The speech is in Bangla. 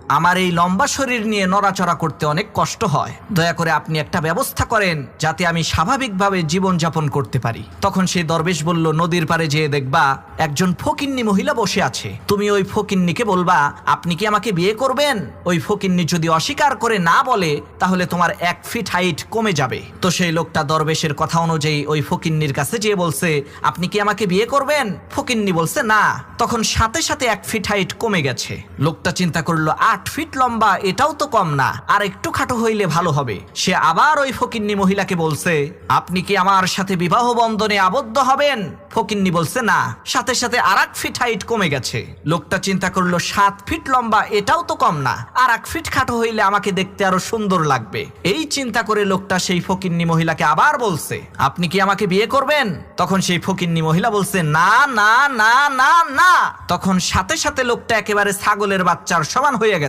আমার এই লম্বা শরীর নিয়ে নড়াচড়া করতে অনেক কষ্ট হয়, দয়া করে আপনি একটা ব্যবস্থা করেন যাতে আমি স্বাভাবিকভাবে জীবনযাপন করতে পারি। তখন সেই দরবেশ বলল, নদীর পাড়ে যেয়ে দেখবা একজন ফকিন্নি মহিলা বসে আছে, তুমি ওই ফকিন্নিকে বলবা আপনি কি আমাকে বিয়ে করবেন। ওই ফকিন্নি যদি অস্বীকার করে না বলে তাহলে তোমার 1 ফিট হাইট কমে যাবে। তো সেই লোকটা দরবেশের কথা অনুযায়ী ওই ফকিন্নির কাছে যেয়ে বলছে, আপনি কি আমাকে বিয়ে করবেন। ফকিন্নি বলছে না। তখন সাথে সাথে 1 ফিট হাইট কমে গেছে। লোকটা চিন্তা করলো 8 ফিট লম্বা, এটাও তো কম না, আর একটু খাটো হইলে ভালো হবে। সে আবার ওই ফকিন্নি মহিলাকে বলছে, আপনি কি আমার সাথে বিবাহ বন্ধনে আবদ্ধ হবেন। ফকিন্নি বলছে না। সাথে সাথে আর 1 ফিট হাইট কমে গেছে। লোকটা চিন্তা করলো 7 ফিট লম্বা, এটাও তো কম না, আর 1 ফিট খাটো হইলে আমাকে দেখতে আরো সুন্দর লাগবে। এই চিন্তা করে লোকটা সেই ফকিন্নি মহিলাকে আবার বলছে, আপনি কি আমাকে বিয়ে করবেন। তখন সেই ফকিন্নি মহিলা বলছে, না না না না না। তখন সাথে সাথে লোকটা একেবারে ছাগলের বাচ্চার সমান হয়ে গেছে।